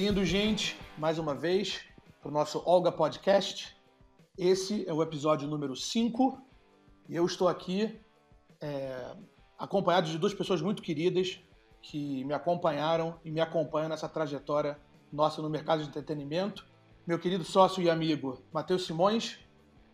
Bem-vindo, gente, mais uma vez, para o nosso Olga Podcast. Esse é o episódio número 5 e eu estou aqui acompanhado de duas pessoas muito queridas que me acompanharam e me acompanham nessa trajetória nossa no mercado de entretenimento. Meu querido sócio e amigo Matheus Simões,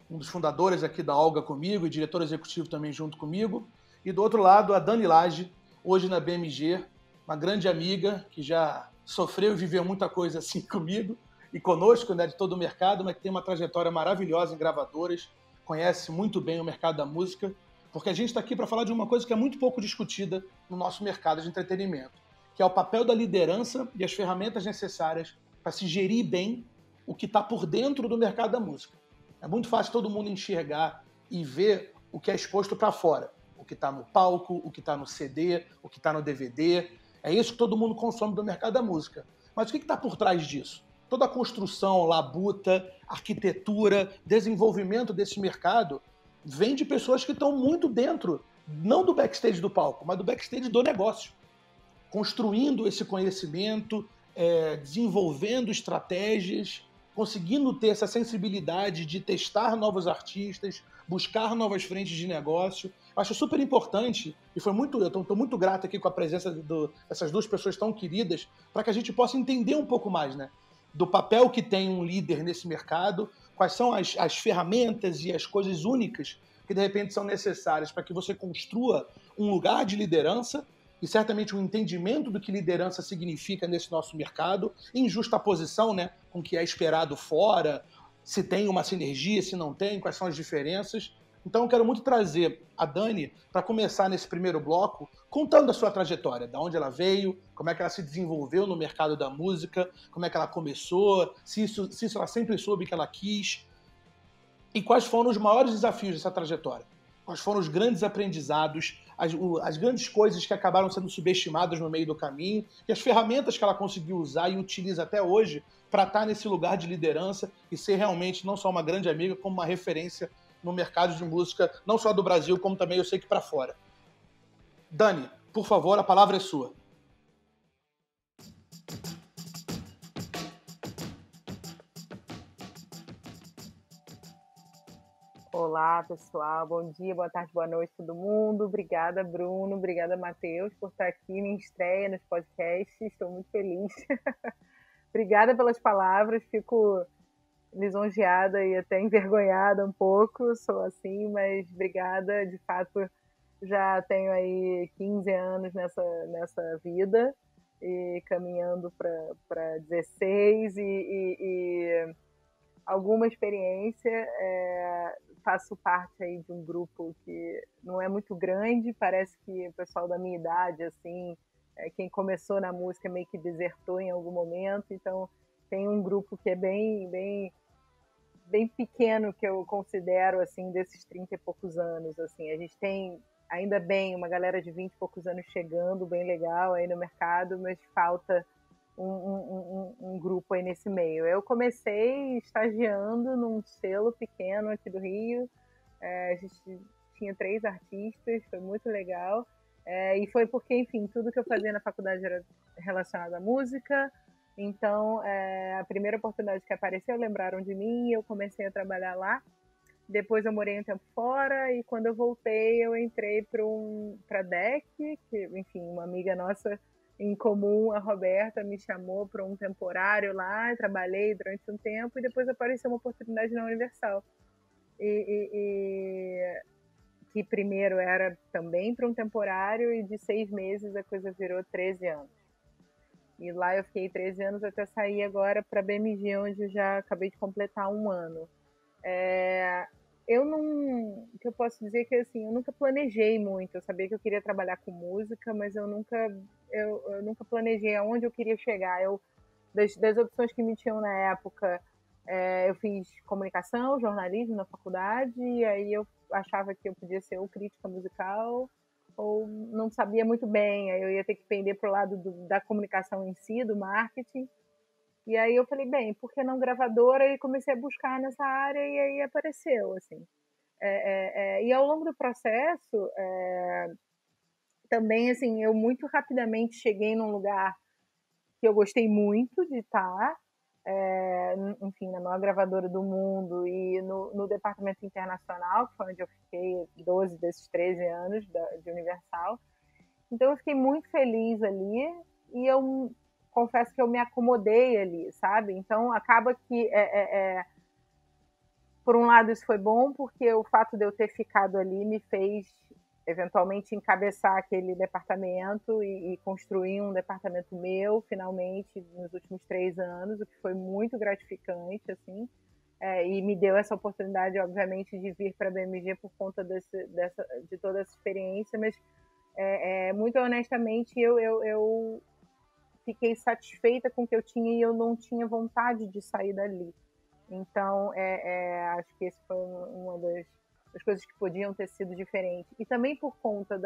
um dos fundadores aqui da Olga comigo e diretor executivo também junto comigo. E do outro lado, a Dani Lage, hoje na BMG, uma grande amiga que já sofreu e viveu muita coisa assim comigo e conosco, né, de todo o mercado, mas que tem uma trajetória maravilhosa em gravadoras, conhece muito bem o mercado da música, porque a gente está aqui para falar de uma coisa que é muito pouco discutida no nosso mercado de entretenimento, que é o papel da liderança e as ferramentas necessárias para se gerir bem o que está por dentro do mercado da música. É muito fácil todo mundo enxergar e ver o que é exposto para fora, o que está no palco, o que está no CD, o que está no DVD. É isso que todo mundo consome do mercado da música. Mas o que está por trás disso? Toda a construção, labuta, arquitetura, desenvolvimento desse mercado vem de pessoas que estão muito dentro, não do backstage do palco, mas do backstage do negócio. Construindo esse conhecimento, desenvolvendo estratégias, conseguindo ter essa sensibilidade de testar novos artistas, buscar novas frentes de negócio. Acho super importante, e eu estou muito grato aqui com a presença dessas duas pessoas tão queridas, para que a gente possa entender um pouco mais, né, do papel que tem um líder nesse mercado, quais são as ferramentas e as coisas únicas que, de repente, são necessárias para que você construa um lugar de liderança e certamente um entendimento do que liderança significa nesse nosso mercado, em justa posição, né, com o que é esperado fora, se tem uma sinergia, se não tem, quais são as diferenças. Então eu quero muito trazer a Dani para começar nesse primeiro bloco, contando a sua trajetória, de onde ela veio, como é que ela se desenvolveu no mercado da música, como é que ela começou, se isso ela sempre soube que ela quis, e quais foram os maiores desafios dessa trajetória. Quais foram os grandes aprendizados, as grandes coisas que acabaram sendo subestimadas no meio do caminho e as ferramentas que ela conseguiu usar e utiliza até hoje para estar nesse lugar de liderança e ser realmente não só uma grande amiga, como uma referência no mercado de música, não só do Brasil, como também eu sei que para fora. Dani, por favor, a palavra é sua. Olá, pessoal. Bom dia, boa tarde, boa noite, todo mundo. Obrigada, Bruno. Obrigada, Matheus, por estar aqui, minha estreia nos podcasts. Estou muito feliz. Obrigada pelas palavras. Fico lisonjeada e até envergonhada um pouco. Sou assim, mas obrigada. De fato, já tenho aí 15 anos nessa vida e caminhando para 16 e alguma experiência. Faço parte aí de um grupo que não é muito grande, parece que o pessoal da minha idade, assim, quem começou na música meio que desertou em algum momento, então tem um grupo que é bem pequeno, que eu considero, assim, desses 30 e poucos anos, assim, a gente tem, ainda bem, uma galera de 20 e poucos anos chegando, bem legal aí no mercado, mas falta um grupo aí nesse meio. Eu comecei estagiando num selo pequeno aqui do Rio, a gente tinha 3 artistas, foi muito legal, e foi porque, enfim, tudo que eu fazia na faculdade era relacionado à música, então a primeira oportunidade que apareceu, lembraram de mim e eu comecei a trabalhar lá. Depois eu morei um tempo fora e quando eu voltei eu entrei para a DEC, que, enfim, uma amiga nossa em comum, a Roberta, me chamou para um temporário lá, trabalhei durante um tempo e depois apareceu uma oportunidade na Universal. Que primeiro era também para um temporário e de 6 meses a coisa virou 13 anos. E lá eu fiquei 13 anos até sair agora para a BMG, onde eu já acabei de completar um ano. O que eu posso dizer é que assim, eu nunca planejei muito. Eu sabia que eu queria trabalhar com música, mas eu nunca planejei aonde eu queria chegar. Das opções que me tinham na época, eu fiz comunicação, jornalismo na faculdade, e aí eu achava que eu podia ser ou crítica musical, ou não sabia muito bem. Aí eu ia ter que pender para o lado da comunicação em si, do marketing. E aí eu falei, bem, por que não gravadora? E comecei a buscar nessa área e aí apareceu, assim. E ao longo do processo, também, assim, eu muito rapidamente cheguei num lugar que eu gostei muito de estar, enfim, na maior gravadora do mundo e no departamento internacional, que foi onde eu fiquei 12 desses 13 anos de Universal. Então eu fiquei muito feliz ali e eu confesso que eu me acomodei ali, sabe? Então acaba que, por um lado, isso foi bom, porque o fato de eu ter ficado ali me fez eventualmente encabeçar aquele departamento e construir um departamento meu, finalmente, nos últimos 3 anos, o que foi muito gratificante, assim, e me deu essa oportunidade, obviamente, de vir para a BMG por conta de toda essa experiência, mas, muito honestamente, eu fiquei satisfeita com o que eu tinha e eu não tinha vontade de sair dali. Então, acho que esse foi uma das coisas que podiam ter sido diferentes. E também por conta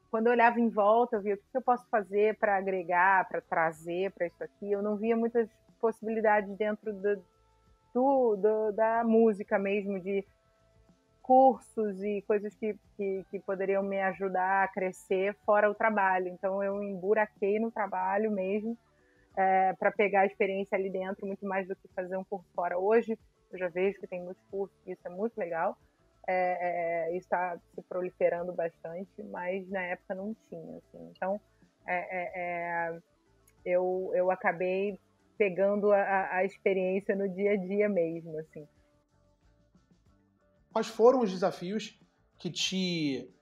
quando eu olhava em volta, eu via o que eu posso fazer para agregar, para trazer para isso aqui. Eu não via muitas possibilidades dentro da música mesmo, de cursos e coisas que poderiam me ajudar a crescer fora o trabalho. Então, eu emburaquei no trabalho mesmo, para pegar a experiência ali dentro, muito mais do que fazer um curso fora. Hoje, eu já vejo que tem muitos cursos, e isso é muito legal. Isso está se proliferando bastante, mas na época não tinha. Assim. Então, eu acabei pegando a experiência no dia a dia mesmo. Assim. Quais foram os desafios que te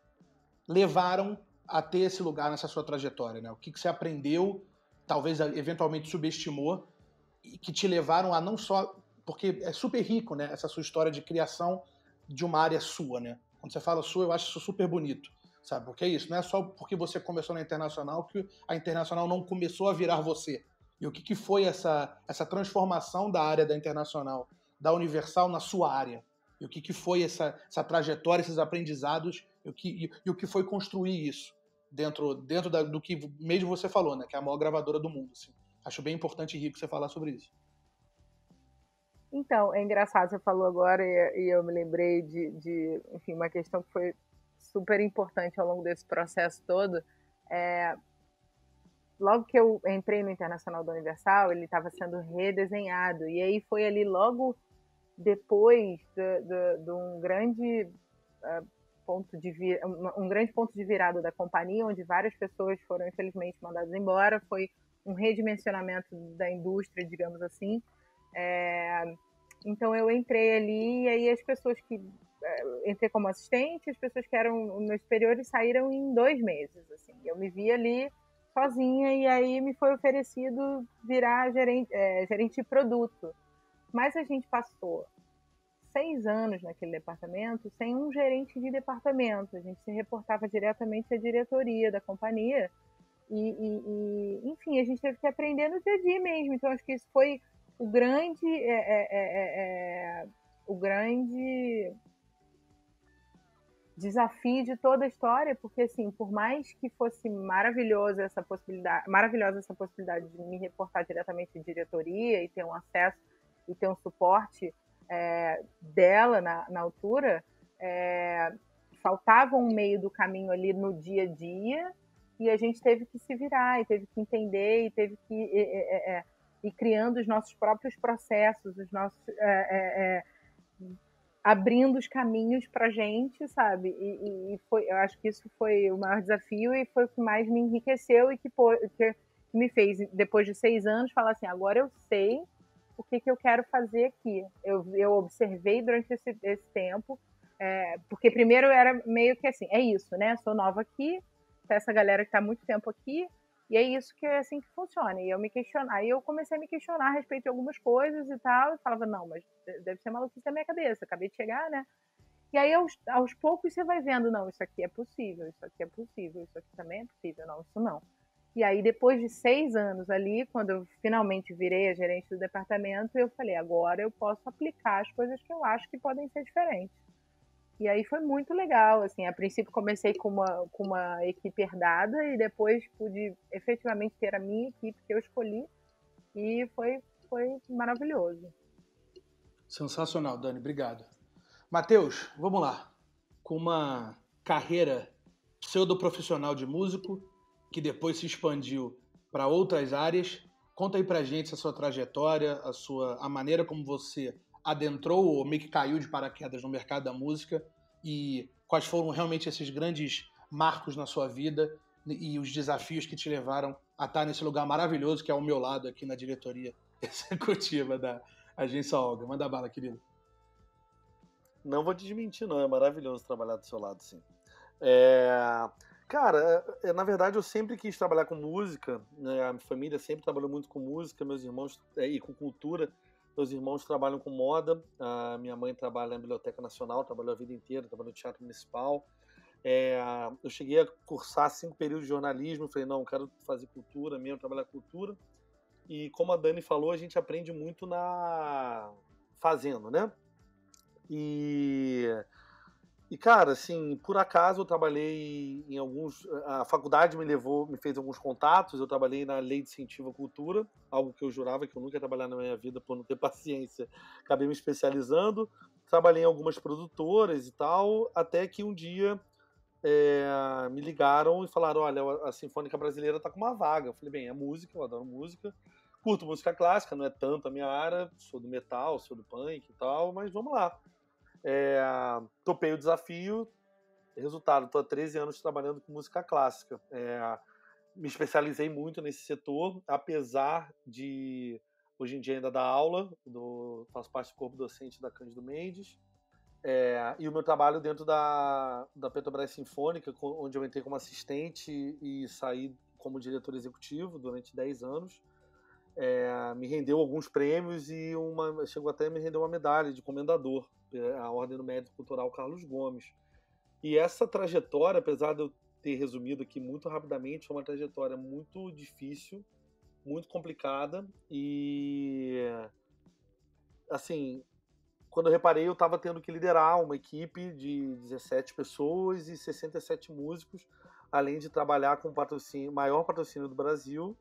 levaram a ter esse lugar nessa sua trajetória? Né? O que você aprendeu, talvez eventualmente subestimou, e que te levaram a não só... Porque é super rico, né, essa sua história de criação de uma área sua, né? Quando você fala sua, eu acho isso super bonito, sabe? Porque é isso, não é só porque você começou na Internacional que a Internacional não começou a virar você. E o que foi essa transformação da área da Internacional, da Universal na sua área? E o que foi essa trajetória, esses aprendizados, e o que foi construir isso dentro do que mesmo você falou, né? Que é a maior gravadora do mundo. Assim. Acho bem importante e rico você falar sobre isso. Então, é engraçado, você falou agora e eu me lembrei de, enfim, uma questão que foi super importante ao longo desse processo todo. Logo que eu entrei no Internacional da Universal, ele estava sendo redesenhado, e aí foi ali logo depois de um grande um grande ponto de virada da companhia, onde várias pessoas foram infelizmente mandadas embora, foi um redimensionamento da indústria, digamos assim. Então eu entrei ali e aí as pessoas que entrei como assistente, as pessoas que eram meus superiores saíram em 2 meses, assim. Eu me vi ali sozinha e aí me foi oferecido virar gerente de produto. Mas a gente passou 6 anos naquele departamento sem um gerente de departamento. A gente se reportava diretamente à diretoria da companhia enfim, a gente teve que aprender no dia a dia mesmo. Então acho que isso foi o grande desafio de toda a história, porque assim, por mais que fosse maravilhosa essa possibilidade de me reportar diretamente à diretoria e ter um acesso e ter um suporte dela na altura, faltava um meio do caminho ali no dia a dia e a gente teve que se virar e teve que entender e teve que ir criando os nossos próprios processos, os nossos abrindo os caminhos para a gente, sabe? E eu acho que isso foi o maior desafio e foi o que mais me enriqueceu e que me fez, depois de 6 anos, falar assim, agora eu sei o que eu quero fazer aqui. Eu observei durante esse tempo, porque primeiro era meio que assim, é isso, né? Sou nova aqui, essa galera que está há muito tempo aqui, e é isso que é assim que funciona. E aí eu comecei a me questionar a respeito de algumas coisas e tal, e falava, não, mas deve ser maluquice da minha cabeça, acabei de chegar, né? E aí, aos poucos, você vai vendo, não, isso aqui é possível, isso aqui é possível, isso aqui também é possível, não, isso não. E aí, depois de 6 anos ali, quando eu finalmente virei a gerente do departamento, eu falei, agora eu posso aplicar as coisas que eu acho que podem ser diferentes. E aí foi muito legal, assim, a princípio comecei com uma equipe herdada e depois pude efetivamente ter a minha equipe que eu escolhi e foi maravilhoso. Sensacional, Dani, obrigado. Matheus, vamos lá. Com uma carreira pseudo-profissional de músico, que depois se expandiu para outras áreas. Conta aí pra gente a sua trajetória, a maneira como você adentrou ou meio que caiu de paraquedas no mercado da música e quais foram realmente esses grandes marcos na sua vida e os desafios que te levaram a estar nesse lugar maravilhoso que é ao meu lado aqui na diretoria executiva da Agência Olga. Manda bala, querido. Não vou te desmentir, não. É maravilhoso trabalhar do seu lado, sim. Cara, na verdade eu sempre quis trabalhar com música, né? A minha família sempre trabalhou muito com música, meus irmãos, e com cultura. Meus irmãos trabalham com moda, a minha mãe trabalha na Biblioteca Nacional, trabalhou a vida inteira, trabalhou no Teatro Municipal. Eu cheguei a cursar 5 períodos de jornalismo, falei, não, quero fazer cultura mesmo, trabalhar com cultura. E como a Dani falou, a gente aprende muito fazendo, né? E cara, assim, por acaso eu trabalhei em alguns... A faculdade me fez alguns contatos, eu trabalhei na Lei de Incentivo à Cultura, algo que eu jurava que eu nunca ia trabalhar na minha vida por não ter paciência. Acabei me especializando, trabalhei em algumas produtoras e tal, até que um dia me ligaram e falaram, olha, a Sinfônica Brasileira tá com uma vaga. Eu falei, bem, é música, eu adoro música, curto música clássica, não é tanto a minha área, sou do metal, sou do punk e tal, mas vamos lá. Topei o desafio, resultado, estou há 13 anos trabalhando com música clássica. Me especializei muito nesse setor, apesar de hoje em dia ainda dar aula, faço parte do corpo docente da Cândido Mendes, e o meu trabalho dentro da Petrobras Sinfônica, onde eu entrei como assistente e saí como diretor executivo durante 10 anos, me rendeu alguns prêmios e chegou até a me render uma medalha de comendador, a Ordem do Mérito Cultural Carlos Gomes. E essa trajetória, apesar de eu ter resumido aqui muito rapidamente, é uma trajetória muito difícil, muito complicada e, assim, quando eu reparei, eu estava tendo que liderar uma equipe de 17 pessoas e 67 músicos, além de trabalhar com o maior patrocínio do Brasil,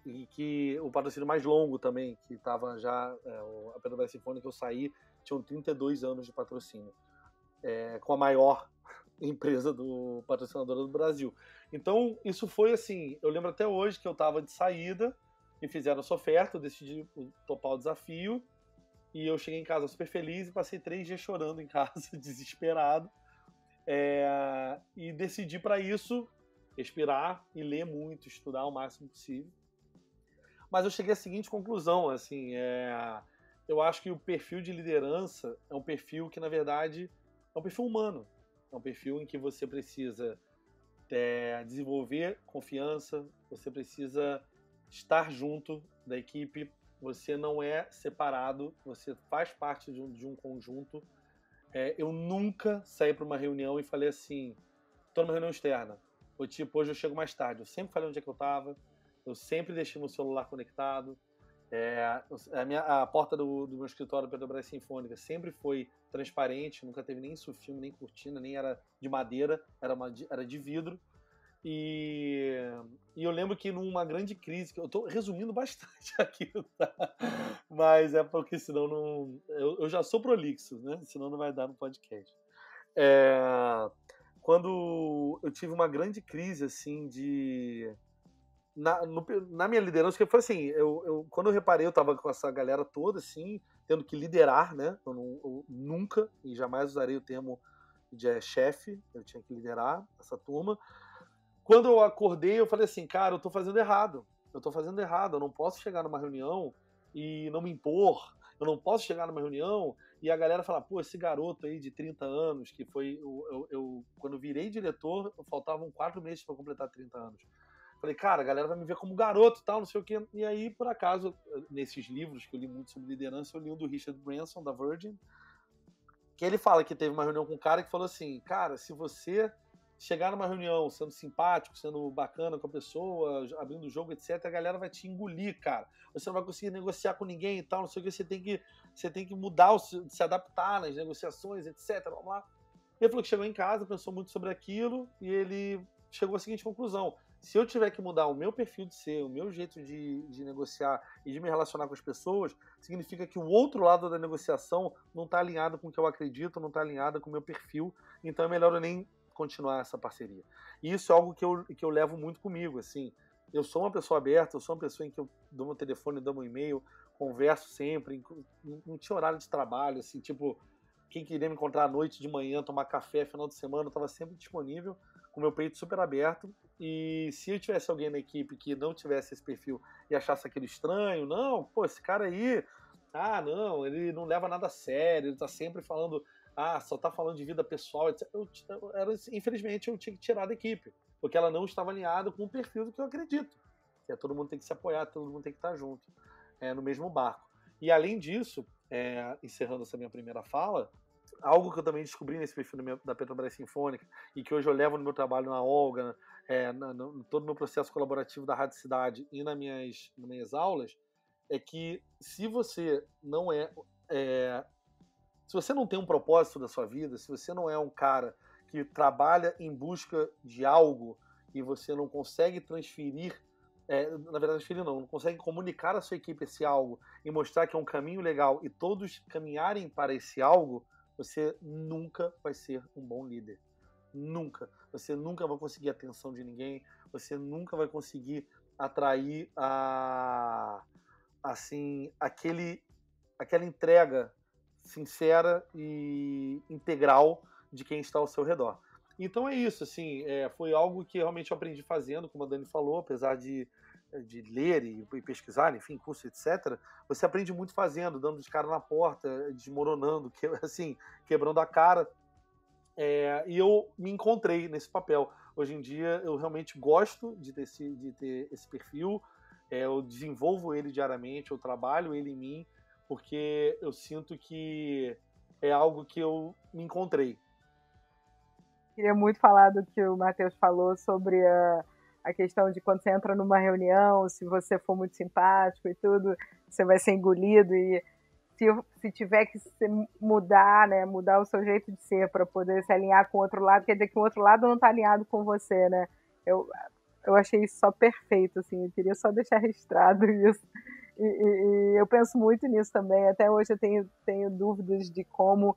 e que o patrocínio mais longo também, que estava já, a Petrobras Sinfônica, eu saí, tinham 32 anos de patrocínio, com a maior empresa patrocinadora do Brasil. Então, isso foi assim, eu lembro até hoje que eu estava de saída, me fizeram essa oferta, eu decidi topar o desafio, e eu cheguei em casa super feliz e passei 3 dias chorando em casa, desesperado, e decidi para isso respirar e ler muito, estudar o máximo possível. Mas eu cheguei à seguinte conclusão, assim, eu acho que o perfil de liderança é um perfil que, na verdade, é um perfil humano. É um perfil em que você precisa desenvolver confiança, você precisa estar junto da equipe, você não é separado, você faz parte de um conjunto. Eu nunca saí para uma reunião e falei assim, estou numa reunião externa, ou tipo, hoje eu chego mais tarde. Eu sempre falei onde é que eu estava, eu sempre deixei meu celular conectado. A porta do meu escritório Petrobras Sinfônica sempre foi transparente, nunca teve nem sulfilme, nem cortina, nem era de madeira, era de vidro. E eu lembro que numa grande crise, que eu estou resumindo bastante aqui, tá? Mas é porque senão não... Eu já sou prolixo, né? Senão não vai dar no podcast. Quando eu tive uma grande crise, assim, na minha liderança, que foi assim, quando eu reparei, eu estava com essa galera toda, assim, tendo que liderar, né? Eu nunca, e jamais usarei o termo de chefe, eu tinha que liderar essa turma. Quando eu acordei, eu falei assim, cara, eu tô fazendo errado, eu não posso chegar numa reunião e não me impor, eu não posso chegar numa reunião e a galera falar, pô, esse garoto aí de 30 anos, que foi, quando eu virei diretor, faltavam 4 meses para completar 30 anos. Falei, cara, a galera vai me ver como garoto e tal, não sei o quê. E aí, por acaso, nesses livros que eu li muito sobre liderança, eu li um do Richard Branson, da Virgin, que ele fala que teve uma reunião com um cara que falou assim, cara, se você chegar numa reunião sendo simpático, sendo bacana com a pessoa, abrindo o jogo, etc., a galera vai te engolir, cara. Você não vai conseguir negociar com ninguém e tal, não sei o que, você tem que mudar, se adaptar nas negociações, etc. Vamos lá. Ele falou que chegou em casa, pensou muito sobre aquilo e ele chegou à seguinte conclusão. Se eu tiver que mudar o meu perfil de ser, o meu jeito de negociar e de me relacionar com as pessoas, significa que o outro lado da negociação não está alinhado com o que eu acredito, não está alinhado com o meu perfil, então é melhor eu nem continuar essa parceria. E isso é algo que eu levo muito comigo, assim. Eu sou uma pessoa aberta, eu sou uma pessoa em que eu dou meu telefone, dou meu e-mail, converso sempre, não tinha horário de trabalho, assim, tipo, quem queria me encontrar à noite, de manhã, tomar café, final de semana, eu estava sempre disponível, com meu peito super aberto, e se eu tivesse alguém na equipe que não tivesse esse perfil e achasse aquilo estranho, não, pô, esse cara aí, não, ele não leva nada a sério, ele tá sempre falando, só tá falando de vida pessoal, etc. Infelizmente, eu tinha que tirar da equipe, porque ela não estava alinhada com o perfil do que eu acredito, que é todo mundo tem que se apoiar, todo mundo tem que estar junto, no mesmo barco. E além disso, encerrando essa minha primeira fala, algo que eu também descobri nesse perfil da Petrobras Sinfônica e que hoje eu levo no meu trabalho na Olga, no todo o meu processo colaborativo da Rádio Cidade e nas minhas aulas, é que se você não se você não tem um propósito da sua vida, se você não é um cara que trabalha em busca de algo e você não consegue transferir, na verdade transferir não consegue comunicar à sua equipe esse algo e mostrar que é um caminho legal e todos caminharem para esse algo, você nunca vai ser um bom líder. Nunca. Você nunca vai conseguir a atenção de ninguém, você nunca vai conseguir atrair aquela entrega sincera e integral de quem está ao seu redor. Então é isso, assim, foi algo que realmente eu aprendi fazendo, como a Dani falou, apesar de ler e pesquisar, enfim, curso, etc., você aprende muito fazendo, dando de cara na porta, desmoronando, assim, quebrando a cara. E eu me encontrei nesse papel. Hoje em dia, eu realmente gosto de ter esse perfil, eu desenvolvo ele diariamente, eu trabalho ele em mim, porque eu sinto que é algo que eu me encontrei. Queria muito falar do que o Matheus falou sobre a questão de quando você entra numa reunião, se você for muito simpático e tudo, você vai ser engolido, e se tiver que mudar, né, mudar o seu jeito de ser para poder se alinhar com o outro lado, quer dizer que o outro lado não está alinhado com você, né? Eu achei isso só perfeito, assim, eu queria só deixar registrado isso. E eu penso muito nisso também. Até hoje eu tenho dúvidas de como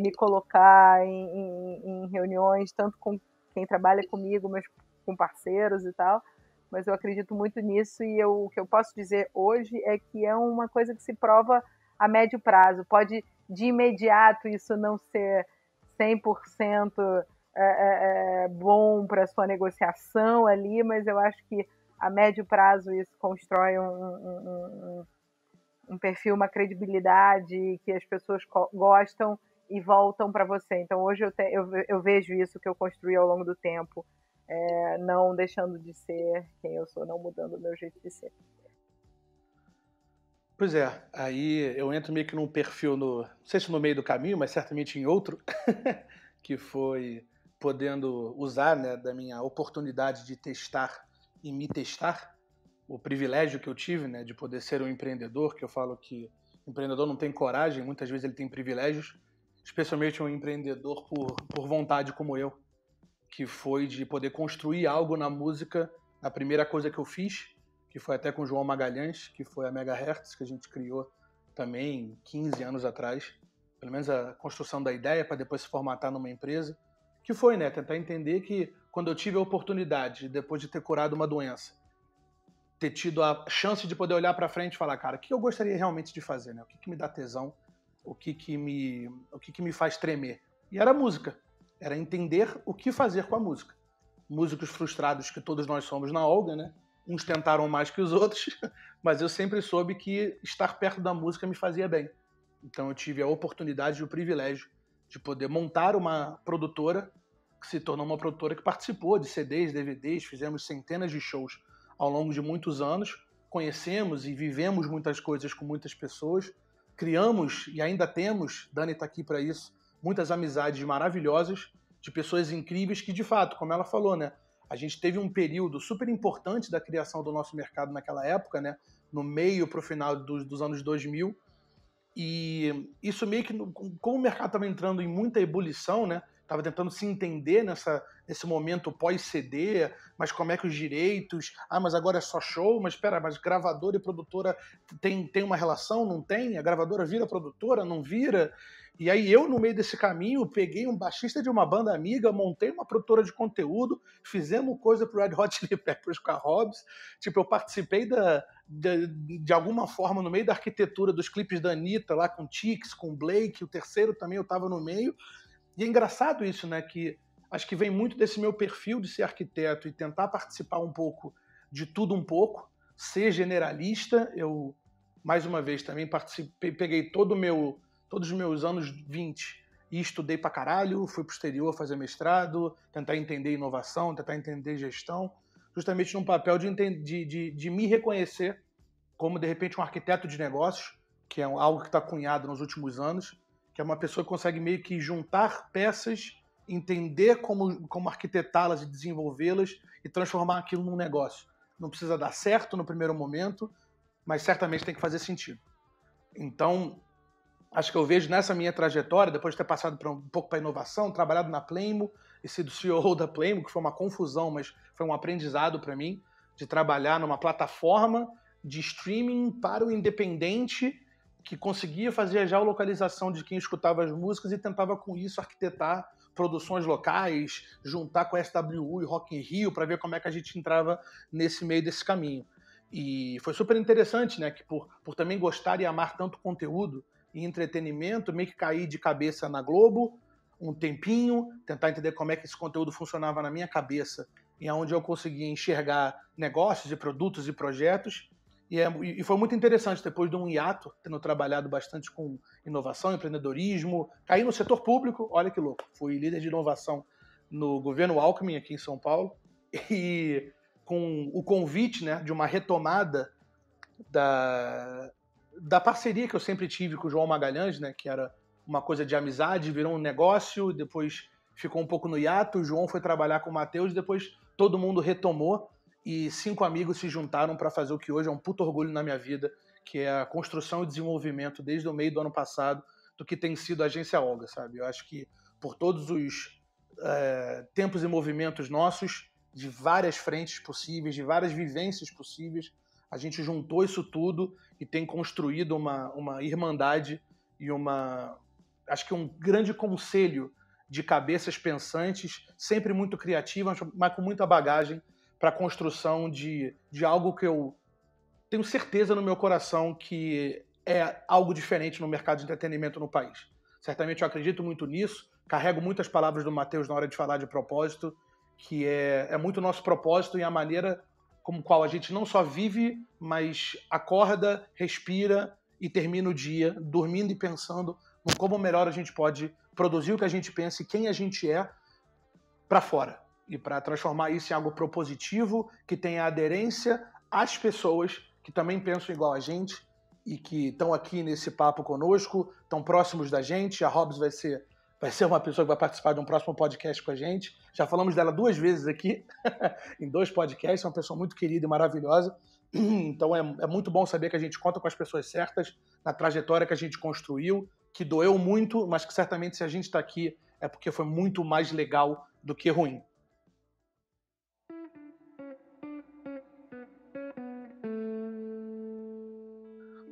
me colocar em reuniões, tanto com quem trabalha comigo, mas com parceiros e tal. Mas eu acredito muito nisso, e o que eu posso dizer hoje é que é uma coisa que se prova a médio prazo. Pode, de imediato, isso não ser 100% bom para a sua negociação ali, mas eu acho que a médio prazo isso constrói um perfil, uma credibilidade que as pessoas gostam e voltam para você. Então hoje eu vejo isso que eu construí ao longo do tempo, não deixando de ser quem eu sou, não mudando o meu jeito de ser. Pois é, aí eu entro meio que num perfil, não sei se no meio do caminho, mas certamente em outro, que foi podendo usar, né, da minha oportunidade de testar e me testar, o privilégio que eu tive, né, de poder ser um empreendedor, que eu falo que o empreendedor não tem coragem, muitas vezes ele tem privilégios, especialmente um empreendedor por vontade como eu, que foi de poder construir algo na música. A primeira coisa que eu fiz, que foi até com o João Magalhães, que foi a Megahertz, que a gente criou também 15 anos atrás, pelo menos a construção da ideia para depois se formatar numa empresa, que foi, né, tentar entender que quando eu tive a oportunidade, depois de ter curado uma doença, ter tido a chance de poder olhar para frente e falar, cara, o que eu gostaria realmente de fazer, né? O que me dá tesão, o que me faz tremer. E era a música, era entender o que fazer com a música. Músicos frustrados que todos nós somos na Olga, né? Uns tentaram mais que os outros, mas eu sempre soube que estar perto da música me fazia bem. Então eu tive a oportunidade e o privilégio de poder montar uma produtora, que se tornou uma produtora que participou de CDs, DVDs, fizemos centenas de shows ao longo de muitos anos, conhecemos e vivemos muitas coisas com muitas pessoas, criamos e ainda temos, Dani está aqui para isso, muitas amizades maravilhosas de pessoas incríveis que, de fato, como ela falou, né, a gente teve um período super importante da criação do nosso mercado naquela época, né, no meio para o final dos anos 2000, e isso meio que, como o mercado estava entrando em muita ebulição, né, estava tentando se entender nesse momento pós-CD, mas como é que os direitos... mas agora é só show, mas espera, mas gravadora e produtora tem uma relação? Não tem? A gravadora vira produtora? Não vira? E aí eu, no meio desse caminho, peguei um baixista de uma banda amiga, montei uma produtora de conteúdo, fizemos coisa pro Red Hot Chili Peppers com a Hobbs. Tipo, eu participei de alguma forma no meio da arquitetura dos clipes da Anitta, lá com Tix, com Blake, o terceiro também eu estava no meio. E é engraçado isso, né? Que acho que vem muito desse meu perfil de ser arquiteto e tentar participar um pouco de tudo um pouco, ser generalista. Eu, mais uma vez, também participei, peguei todos os meus anos 20 e estudei pra caralho, fui pro exterior fazer mestrado, tentar entender inovação, tentar entender gestão, justamente num papel de me reconhecer como, de repente, um arquiteto de negócios, que é algo que está cunhado nos últimos anos, que é uma pessoa que consegue meio que juntar peças, entender como arquitetá-las e desenvolvê-las e transformar aquilo num negócio. Não precisa dar certo no primeiro momento, mas certamente tem que fazer sentido. Então, acho que eu vejo nessa minha trajetória, depois de ter passado um pouco para inovação, trabalhado na Playmo e sido CEO da Playmo, que foi uma confusão, mas foi um aprendizado para mim, de trabalhar numa plataforma de streaming para o independente que conseguia fazer a geolocalização de quem escutava as músicas e tentava com isso arquitetar produções locais, juntar com a SWU e Rock in Rio para ver como é que a gente entrava nesse meio desse caminho. E foi super interessante, né, que por também gostar e amar tanto conteúdo e entretenimento, meio que cair de cabeça na Globo um tempinho, tentar entender como é que esse conteúdo funcionava na minha cabeça e aonde eu conseguia enxergar negócios e produtos e projetos. E foi muito interessante, depois de um hiato, tendo trabalhado bastante com inovação, empreendedorismo, caí no setor público, olha que louco, fui líder de inovação no governo Alckmin, aqui em São Paulo, e com o convite, né, de uma retomada da parceria que eu sempre tive com o João Magalhães, né, que era uma coisa de amizade, virou um negócio, depois ficou um pouco no hiato, o João foi trabalhar com o Matheus, depois todo mundo retomou, e 5 amigos se juntaram para fazer o que hoje é um puto orgulho na minha vida, que é a construção e desenvolvimento desde o meio do ano passado do que tem sido a Agência Olga, sabe? Eu acho que por todos os tempos e movimentos nossos, de várias frentes possíveis, de várias vivências possíveis, a gente juntou isso tudo e tem construído uma irmandade e acho que um grande conselho de cabeças pensantes, sempre muito criativas, mas com muita bagagem, para a construção de algo que eu tenho certeza no meu coração que é algo diferente no mercado de entretenimento no país. Certamente eu acredito muito nisso, carrego muitas palavras do Matheus na hora de falar de propósito, que é muito nosso propósito e a maneira como qual a gente não só vive, mas acorda, respira e termina o dia dormindo e pensando no como melhor a gente pode produzir o que a gente pensa e quem a gente é para fora. E para transformar isso em algo propositivo, que tenha aderência às pessoas que também pensam igual a gente e que estão aqui nesse papo conosco, estão próximos da gente. A Hobbs vai ser uma pessoa que vai participar de um próximo podcast com a gente. Já falamos dela 2 vezes aqui, em 2 podcasts, é uma pessoa muito querida e maravilhosa. Então é muito bom saber que a gente conta com as pessoas certas na trajetória que a gente construiu, que doeu muito, mas que certamente se a gente está aqui é porque foi muito mais legal do que ruim.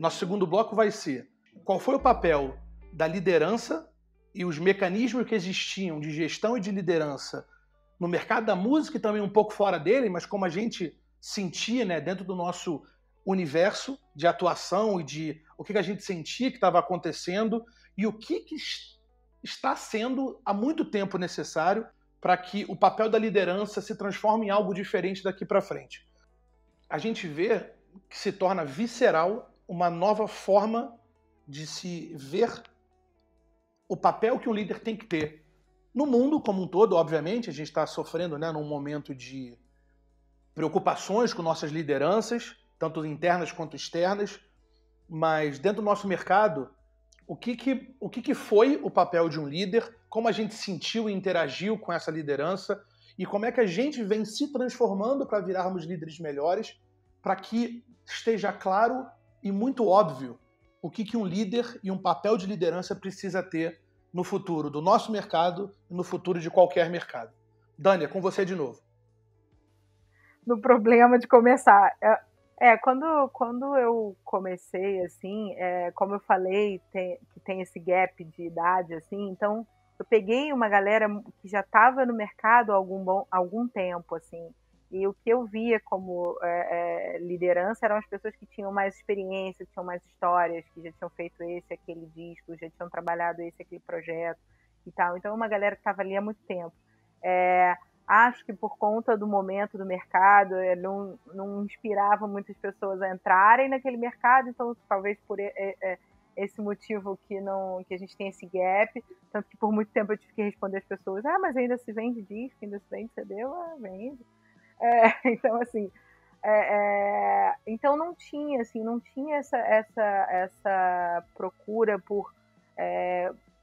Nosso segundo bloco vai ser qual foi o papel da liderança e os mecanismos que existiam de gestão e de liderança no mercado da música e também um pouco fora dele, mas como a gente sentia, né, dentro do nosso universo de atuação e de o que a gente sentia que estava acontecendo e o que está sendo há muito tempo necessário para que o papel da liderança se transforme em algo diferente daqui para frente. A gente vê que se torna visceral uma nova forma de se ver o papel que um líder tem que ter. No mundo como um todo, obviamente, a gente está sofrendo, né, num momento de preocupações com nossas lideranças, tanto internas quanto externas, mas dentro do nosso mercado, o que foi o papel de um líder, como a gente sentiu e interagiu com essa liderança e como é que a gente vem se transformando para virarmos líderes melhores, para que esteja claro e muito óbvio o que um líder e um papel de liderança precisa ter no futuro do nosso mercado e no futuro de qualquer mercado. Dani, é com você de novo. No problema de começar. Quando eu comecei, assim, como eu falei, que tem esse gap de idade, assim, então eu peguei uma galera que já estava no mercado há algum tempo, assim, e o que eu via como liderança eram as pessoas que tinham mais experiência, que tinham mais histórias, que já tinham feito esse, aquele disco, já tinham trabalhado esse, aquele projeto e tal. Então, uma galera que estava ali há muito tempo. Acho que por conta do momento do mercado, não inspirava muitas pessoas a entrarem naquele mercado, então talvez por esse motivo que a gente tem esse gap, tanto que por muito tempo eu tive que responder às pessoas, mas ainda se vende disco, ainda se vende CD, vende. Então, assim, então não tinha essa procura por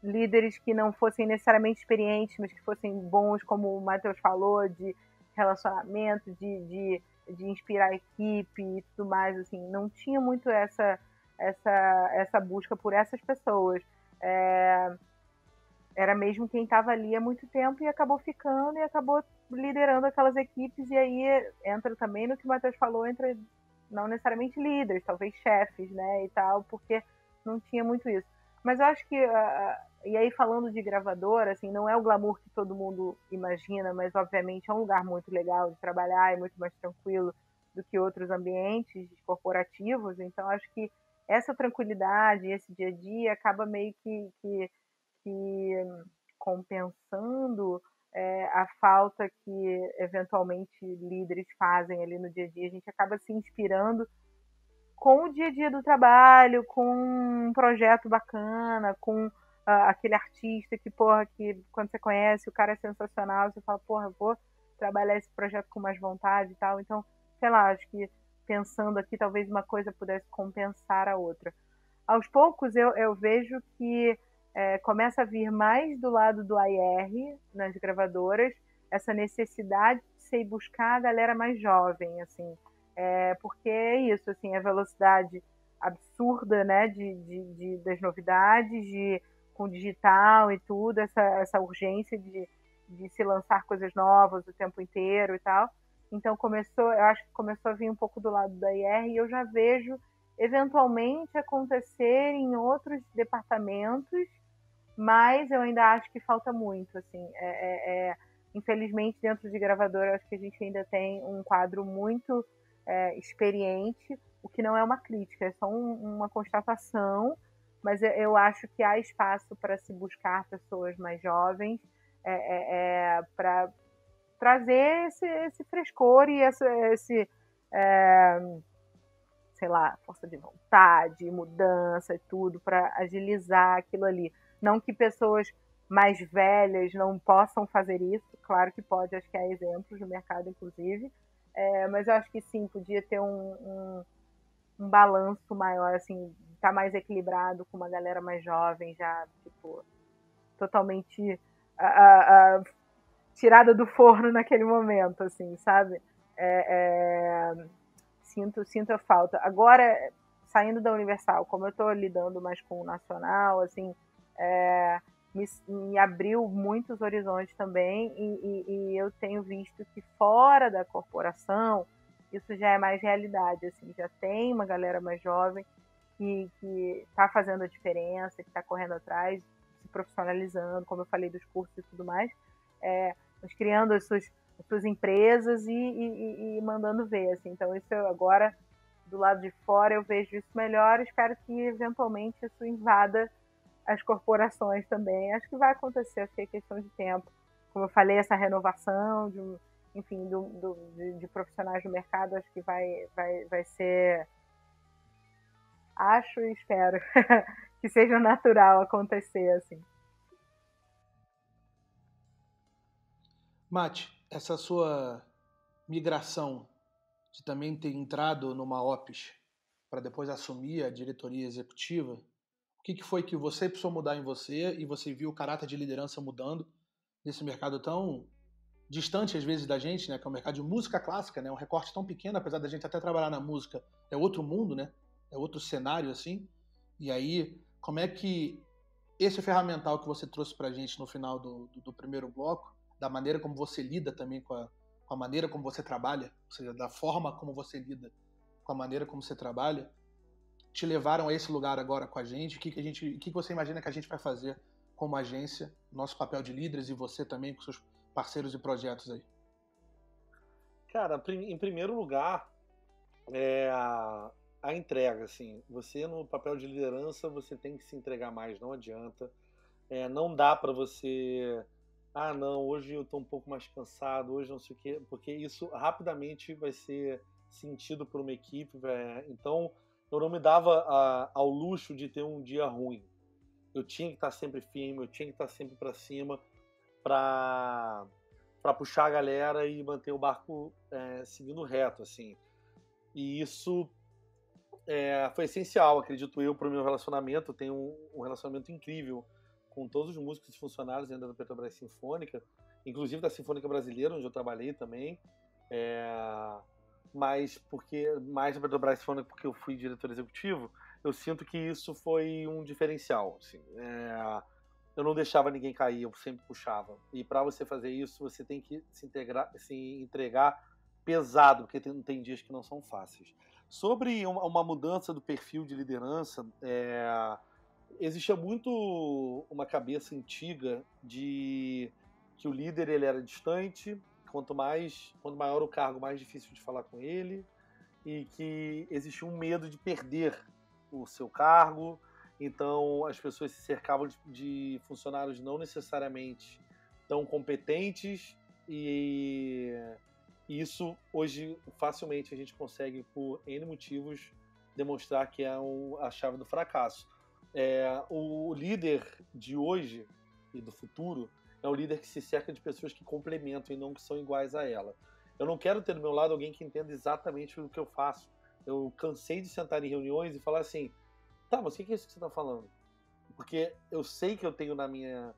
líderes que não fossem necessariamente experientes, mas que fossem bons, como o Matheus falou, de relacionamento, de inspirar a equipe e tudo mais, assim, não tinha muito essa busca por essas pessoas. Era mesmo quem estava ali há muito tempo e acabou ficando e acabou liderando aquelas equipes, e aí entra também no que o Matheus falou, entra não necessariamente líderes, talvez chefes, né, e tal, porque não tinha muito isso. Mas eu acho que, e aí falando de gravadora, assim, não é o glamour que todo mundo imagina, mas obviamente é um lugar muito legal de trabalhar, é muito mais tranquilo do que outros ambientes corporativos, então acho que essa tranquilidade, esse dia a dia acaba meio que compensando a falta que eventualmente líderes fazem ali no dia a dia. A gente acaba se inspirando com o dia a dia do trabalho, com um projeto bacana, com aquele artista que quando você conhece, o cara é sensacional, você fala, eu vou trabalhar esse projeto com mais vontade e tal. Então, sei lá, acho que pensando aqui, talvez uma coisa pudesse compensar a outra. Aos poucos, eu vejo que começa a vir mais do lado do AR nas gravadoras, essa necessidade de se ir buscar a galera mais jovem, assim, porque é isso, assim, a velocidade absurda, né, das novidades, com digital e tudo, essa urgência de se lançar coisas novas o tempo inteiro e tal. Então eu acho que começou a vir um pouco do lado da IR, e eu já vejo eventualmente acontecer em outros departamentos, mas eu ainda acho que falta muito, assim, infelizmente dentro de gravadora eu acho que a gente ainda tem um quadro muito experiente, o que não é uma crítica, é só uma constatação, mas eu acho que há espaço para se buscar pessoas mais jovens, para trazer esse frescor e esse sei lá, força de vontade, mudança e tudo, para agilizar aquilo ali. Não que pessoas mais velhas não possam fazer isso, claro que pode, acho que há exemplos no mercado, inclusive, mas eu acho que sim, podia ter um balanço maior, assim, tá mais equilibrado com uma galera mais jovem, já, tipo, totalmente tirada do forno naquele momento, assim, sabe? Sinto a falta. Agora, saindo da Universal, como eu estou lidando mais com o nacional, assim, me abriu muitos horizontes também, e eu tenho visto que fora da corporação isso já é mais realidade, assim, já tem uma galera mais jovem que está fazendo a diferença, que está correndo atrás, se profissionalizando, como eu falei dos cursos e tudo mais, mas criando as suas empresas e mandando ver, assim. Então isso agora, do lado de fora, eu vejo isso melhor, espero que eventualmente isso invada as corporações também. Acho que vai acontecer, acho que é questão de tempo. Como eu falei, essa renovação de profissionais do mercado, acho que vai ser, acho e espero que seja natural acontecer, assim. Mate, essa sua migração de também ter entrado numa OPS para depois assumir a diretoria executiva, o que foi que você precisou mudar em você e você viu o caráter de liderança mudando nesse mercado tão distante às vezes da gente, né, que é o mercado de música clássica, né, um recorte tão pequeno, apesar da gente até trabalhar na música, é outro mundo, né, é outro cenário assim. E aí, como é que esse ferramental que você trouxe para a gente no final do primeiro bloco, da maneira como você lida também com a maneira como você trabalha, ou seja, da forma como você lida com a maneira como você trabalha, te levaram a esse lugar agora com a gente? O que você imagina que a gente vai fazer como agência, nosso papel de líderes e você também com seus parceiros e projetos aí? Cara, em primeiro lugar, é a entrega, assim. Você, no papel de liderança, você tem que se entregar mais, não adianta. Não dá para você... Ah, não, hoje eu tô um pouco mais cansado, hoje não sei o quê, porque isso rapidamente vai ser sentido por uma equipe. Então, eu não me dava ao luxo de ter um dia ruim. Eu tinha que estar sempre firme, eu tinha que estar sempre para cima, para puxar a galera e manter o barco seguindo reto, assim. E isso foi essencial, acredito eu, para o meu relacionamento. Eu tenho um relacionamento incrível com todos os músicos e funcionários ainda da Petrobras Sinfônica, inclusive da Sinfônica Brasileira, onde eu trabalhei também. Mas mais da Petrobras Sinfônica, porque eu fui diretor executivo, eu sinto que isso foi um diferencial. Assim. Eu não deixava ninguém cair, eu sempre puxava. E para você fazer isso, você tem que se entregar pesado, porque tem dias que não são fáceis. Sobre uma mudança do perfil de liderança, existia muito uma cabeça antiga de que o líder ele era distante, quanto maior o cargo, mais difícil de falar com ele, e que existia um medo de perder o seu cargo. Então as pessoas se cercavam de funcionários não necessariamente tão competentes, e isso hoje facilmente a gente consegue, por N motivos, demonstrar que é a chave do fracasso. O líder de hoje e do futuro é o líder que se cerca de pessoas que complementam e não que são iguais a ela. Eu não quero ter do meu lado alguém que entenda exatamente o que eu faço. Eu cansei de sentar em reuniões e falar assim: tá, mas o que é isso que você está falando? Porque eu sei que eu tenho na minha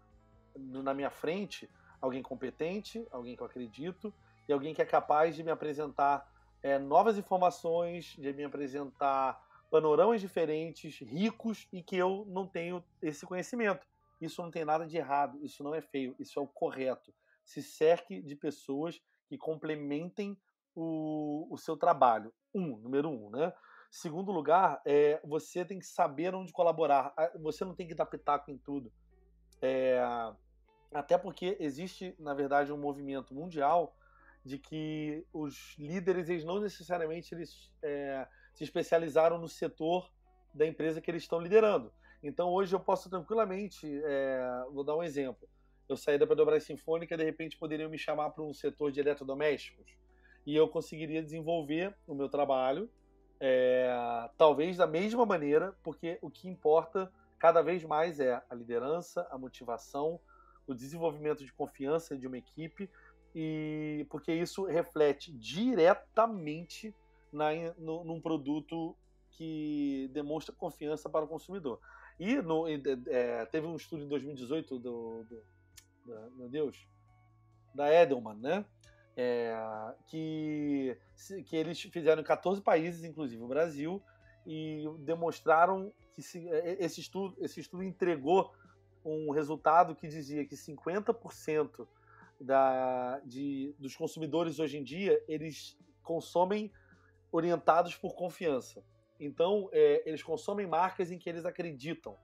frente alguém competente, alguém que eu acredito, e alguém que é capaz de me apresentar novas informações, de me apresentar panoramas diferentes, ricos, e que eu não tenho esse conhecimento. Isso não tem nada de errado, isso não é feio, isso é o correto. Se cerque de pessoas que complementem o seu trabalho. Número um, né? Segundo lugar, você tem que saber onde colaborar. Você não tem que dar pitaco em tudo. Até porque existe, na verdade, um movimento mundial de que os líderes, eles não necessariamente se especializaram no setor da empresa que eles estão liderando. Então, hoje eu posso tranquilamente, vou dar um exemplo. Eu saí da Petrobras Sinfônica e, de repente, poderiam me chamar para um setor de eletrodomésticos. E eu conseguiria desenvolver o meu trabalho, talvez da mesma maneira, porque o que importa cada vez mais é a liderança, a motivação, o desenvolvimento de confiança de uma equipe, e porque isso reflete diretamente num produto que demonstra confiança para o consumidor. E teve um estudo em 2018 meu Deus, da Edelman, né? Que eles fizeram em 14 países, inclusive o Brasil, e demonstraram que esse estudo entregou um resultado que dizia que 50% dos consumidores hoje em dia, eles consomem orientados por confiança. Então, eles consomem marcas em que eles acreditam.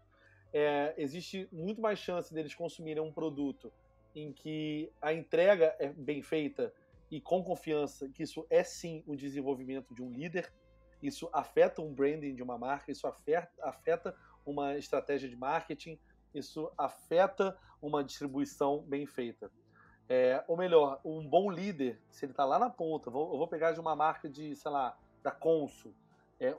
Existe muito mais chance deles consumirem um produto em que a entrega é bem feita e com confiança, que isso é sim o desenvolvimento de um líder, isso afeta um branding de uma marca, isso afeta uma estratégia de marketing, isso afeta uma distribuição bem feita. Ou melhor, um bom líder, se ele está lá na ponta, eu vou pegar de uma marca de, sei lá, da Consul,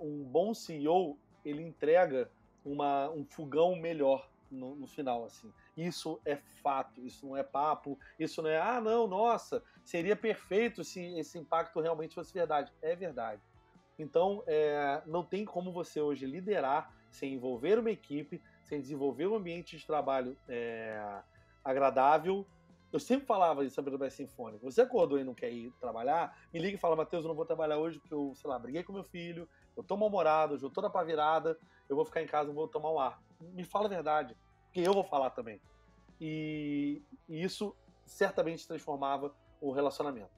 um bom CEO, ele entrega um fogão melhor no final, assim. Isso é fato, isso não é papo, isso não é, não, nossa, seria perfeito se esse impacto realmente fosse verdade. É verdade. Então, não tem como você hoje liderar sem envolver uma equipe, sem desenvolver um ambiente de trabalho agradável. Eu sempre falava isso sobre a Petrobras Sinfônica. Você acordou e não quer ir trabalhar, me liga e fala: Matheus, eu não vou trabalhar hoje porque eu, sei lá, briguei com meu filho, eu tô mal-humorado, hoje eu tô na pá virada, eu vou ficar em casa, eu vou tomar um ar. Me fala a verdade. porque eu vou falar também. E isso certamente transformava o relacionamento.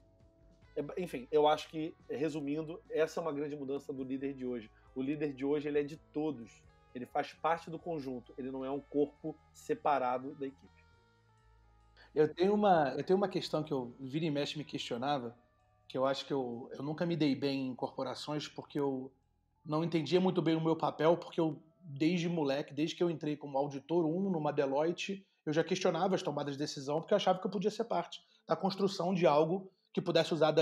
Enfim, eu acho que, resumindo, essa é uma grande mudança do líder de hoje. O líder de hoje, ele é de todos. Ele faz parte do conjunto. Ele não é um corpo separado da equipe. Eu tenho uma questão que eu vira e mexe me questionava, que eu acho que eu nunca me dei bem em corporações porque eu não entendia muito bem o meu papel, porque eu, desde moleque, desde que eu entrei como auditor 1 numa Deloitte, eu já questionava as tomadas de decisão porque eu achava que eu podia ser parte da construção de algo que pudesse usar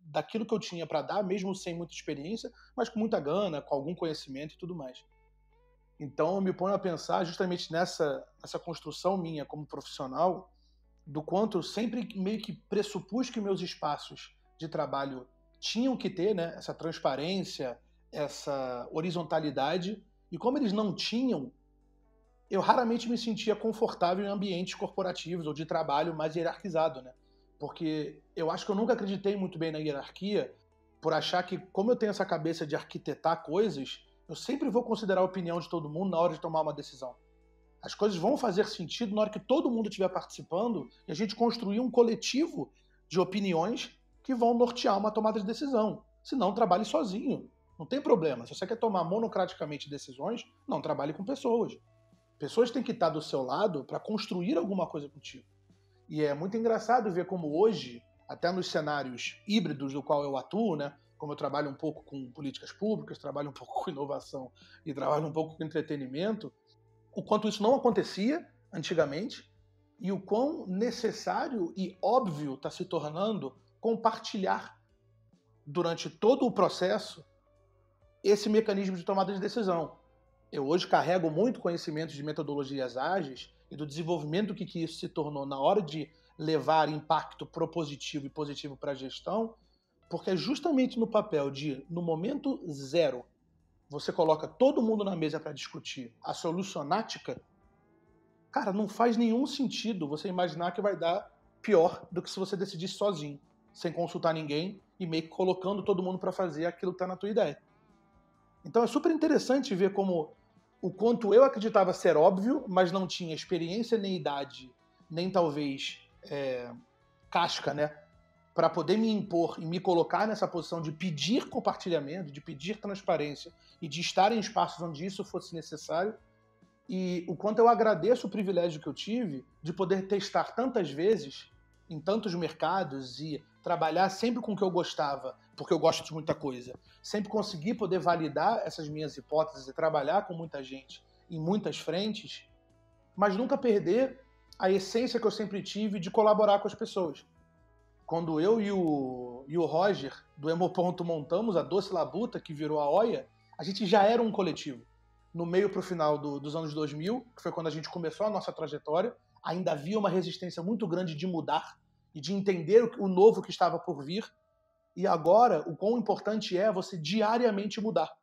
daquilo que eu tinha para dar, mesmo sem muita experiência, mas com muita gana, com algum conhecimento e tudo mais. Então eu me ponho a pensar justamente nessa construção minha como profissional, do quanto eu sempre meio que pressupus que meus espaços de trabalho tinham que ter, né, essa transparência, essa horizontalidade, e como eles não tinham, eu raramente me sentia confortável em ambientes corporativos ou de trabalho mais hierarquizado, né? Porque eu acho que eu nunca acreditei muito bem na hierarquia, por achar que, como eu tenho essa cabeça de arquitetar coisas, eu sempre vou considerar a opinião de todo mundo na hora de tomar uma decisão. As coisas vão fazer sentido na hora que todo mundo estiver participando e a gente construir um coletivo de opiniões que vão nortear uma tomada de decisão. Senão, trabalhe sozinho. Não tem problema. Se você quer tomar monocraticamente decisões, não trabalhe com pessoas. Pessoas têm que estar do seu lado para construir alguma coisa contigo. E é muito engraçado ver como hoje, até nos cenários híbridos do qual eu atuo, né? Como eu trabalho um pouco com políticas públicas, trabalho um pouco com inovação e trabalho um pouco com entretenimento, o quanto isso não acontecia antigamente e o quão necessário e óbvio está se tornando compartilhar durante todo o processo esse mecanismo de tomada de decisão. Eu hoje carrego muito conhecimento de metodologias ágeis e do desenvolvimento que isso se tornou na hora de levar impacto propositivo e positivo para a gestão, porque é justamente no papel de, no momento zero, você coloca todo mundo na mesa para discutir a solucionática, cara, não faz nenhum sentido você imaginar que vai dar pior do que se você decidisse sozinho, sem consultar ninguém e meio que colocando todo mundo para fazer aquilo que está na tua ideia. Então é super interessante ver como o quanto eu acreditava ser óbvio, mas não tinha experiência, nem idade, nem talvez casca, né, para poder me impor e me colocar nessa posição de pedir compartilhamento, de pedir transparência e de estar em espaços onde isso fosse necessário. E o quanto eu agradeço o privilégio que eu tive de poder testar tantas vezes em tantos mercados e trabalhar sempre com o que eu gostava, porque eu gosto de muita coisa. Sempre conseguir poder validar essas minhas hipóteses e trabalhar com muita gente em muitas frentes, mas nunca perder a essência que eu sempre tive de colaborar com as pessoas. Quando eu e o Roger, do Hemoponto, montamos a Doce Labuta, que virou a Oia, a gente já era um coletivo. No meio para o final dos anos 2000, que foi quando a gente começou a nossa trajetória, ainda havia uma resistência muito grande de mudar e de entender o novo que estava por vir. E agora, o quão importante é você diariamente mudar.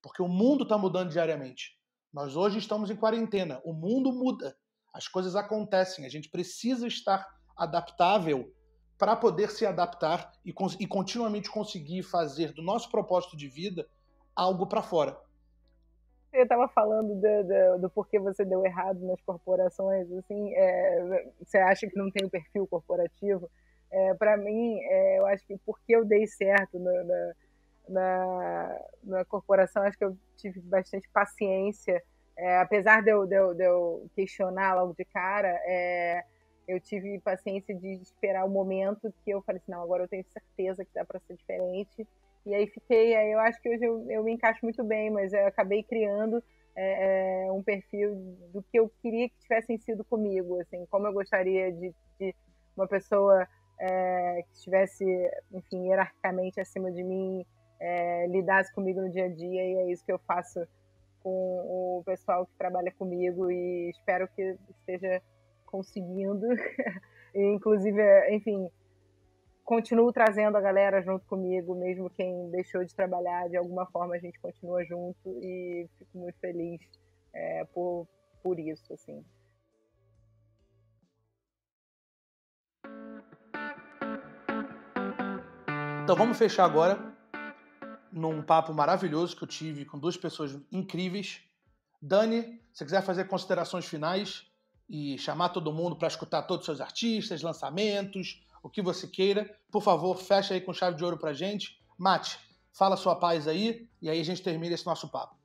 Porque o mundo está mudando diariamente. Nós hoje estamos em quarentena. O mundo muda. As coisas acontecem. A gente precisa estar adaptável para poder se adaptar e continuamente conseguir fazer do nosso propósito de vida algo para fora. Eu estava falando do porquê você deu errado nas corporações. Assim, você acha que não tem o perfil corporativo? Para mim, eu acho que porque eu dei certo na corporação, acho que eu tive bastante paciência. Apesar de eu questionar logo de cara, eu tive paciência de esperar o momento que eu falei assim, não, agora eu tenho certeza que dá para ser diferente. E aí eu acho que hoje eu me encaixo muito bem, mas eu acabei criando um perfil do que eu queria que tivessem sido comigo, assim, como eu gostaria de uma pessoa que estivesse, enfim, hierarquicamente acima de mim, lidasse comigo no dia a dia, e é isso que eu faço com o pessoal que trabalha comigo e espero que esteja conseguindo. E, inclusive, enfim, continuo trazendo a galera junto comigo, mesmo quem deixou de trabalhar, de alguma forma a gente continua junto e fico muito feliz por isso, assim. Então vamos fechar agora num papo maravilhoso que eu tive com duas pessoas incríveis. Dani, se você quiser fazer considerações finais, e chamar todo mundo para escutar todos os seus artistas, lançamentos, o que você queira, por favor, fecha aí com chave de ouro pra gente. Mate, fala sua paz aí e aí a gente termina esse nosso papo.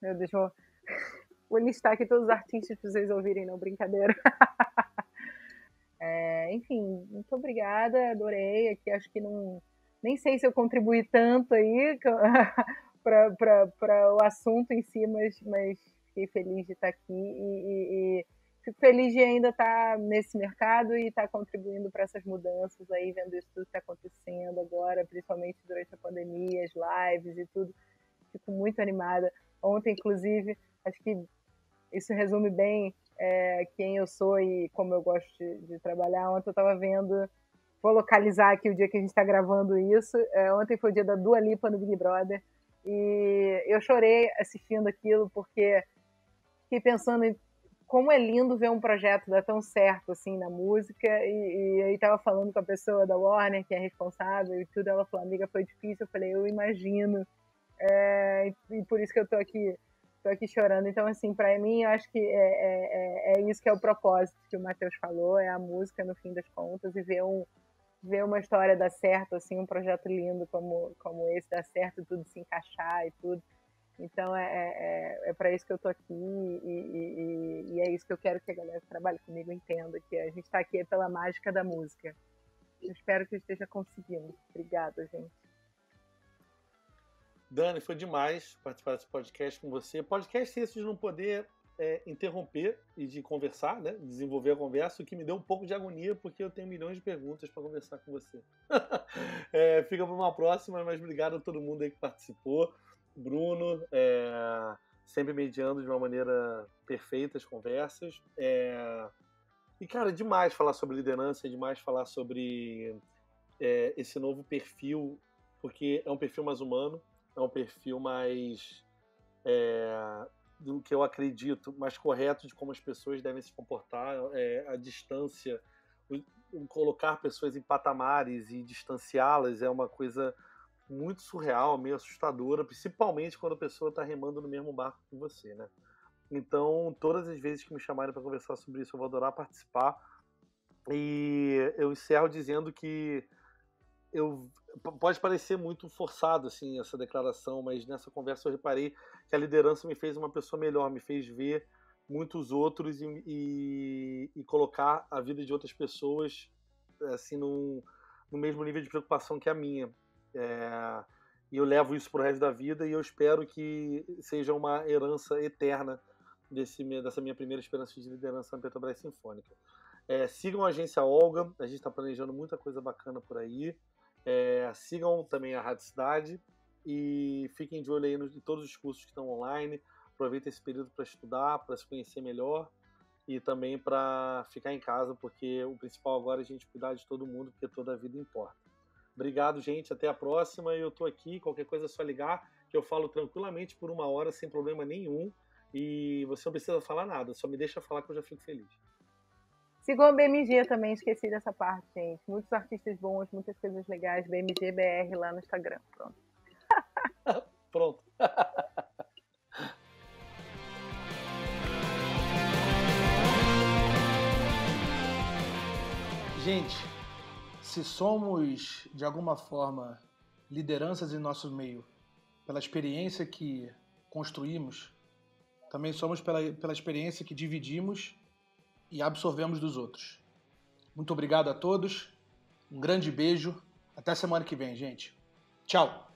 Meu Deus, vou listar aqui todos os artistas para vocês ouvirem, não, brincadeira. Enfim, muito obrigada, adorei. Aqui acho que nem sei se eu contribuí tanto aí para o assunto em si, mas fiquei feliz de estar aqui e fico feliz de ainda estar nesse mercado e estar contribuindo para essas mudanças aí, vendo isso tudo que está acontecendo agora, principalmente durante a pandemia, as lives e tudo. Fico muito animada. Ontem, inclusive, acho que isso resume bem quem eu sou e como eu gosto de trabalhar. Ontem eu estava vendo, vou localizar aqui o dia que a gente está gravando isso. Ontem foi o dia da Dua Lipa no Big Brother e eu chorei assistindo aquilo porque fiquei pensando em como é lindo ver um projeto dar tão certo assim na música e aí estava falando com a pessoa da Warner, que é responsável e tudo, ela falou, amiga, foi difícil. Eu falei, eu imagino, e por isso que eu tô aqui chorando. Então, assim, para mim, eu acho que é isso que é o propósito que o Matheus falou, é a música, no fim das contas, e ver uma história dar certo, assim, um projeto lindo como esse dar certo, tudo se encaixar e tudo. Então, é para isso que eu tô aqui e é isso que eu quero que a galera que trabalha comigo entenda, que a gente está aqui pela mágica da música. Eu espero que eu esteja conseguindo. Obrigada, gente. Dani, foi demais participar desse podcast com você. Podcast esse de não poder interromper e de conversar, né? Desenvolver a conversa, o que me deu um pouco de agonia, porque eu tenho milhões de perguntas para conversar com você. Fica para uma próxima, mas obrigado a todo mundo aí que participou. Bruno, sempre mediando de uma maneira perfeita as conversas. E, cara, é demais falar sobre liderança, é demais falar sobre esse novo perfil, porque é um perfil mais humano, é um perfil mais, do que eu acredito, mais correto de como as pessoas devem se comportar, a distância, colocar pessoas em patamares e distanciá-las é uma coisa muito surreal, meio assustadora, principalmente quando a pessoa está remando no mesmo barco que você, né? Então, todas as vezes que me chamarem para conversar sobre isso, eu vou adorar participar. E eu encerro dizendo que pode parecer muito forçado assim essa declaração, mas nessa conversa eu reparei que a liderança me fez uma pessoa melhor, me fez ver muitos outros e colocar a vida de outras pessoas assim no mesmo nível de preocupação que a minha. E eu levo isso pro resto da vida e eu espero que seja uma herança eterna dessa minha primeira experiência de liderança na Petrobras Sinfônica. Sigam a Agência Olga, a gente está planejando muita coisa bacana por aí. Sigam também a Rádio Cidade e fiquem de olho aí em todos os cursos que estão online. Aproveitem esse período para estudar, para se conhecer melhor e também para ficar em casa, porque o principal agora é a gente cuidar de todo mundo, porque toda a vida importa. Obrigado, gente. Até a próxima. Eu tô aqui. Qualquer coisa é só ligar, que eu falo tranquilamente por 1 hora, sem problema nenhum. E você não precisa falar nada. Só me deixa falar que eu já fico feliz. Sigam a BMG também. Esqueci dessa parte, gente. Muitos artistas bons, muitas coisas legais. BMG BR lá no Instagram. Pronto. Pronto. Gente, se somos, de alguma forma, lideranças em nosso meio, pela experiência que construímos, também somos pela experiência que dividimos e absorvemos dos outros. Muito obrigado a todos, um grande beijo, até semana que vem, gente. Tchau!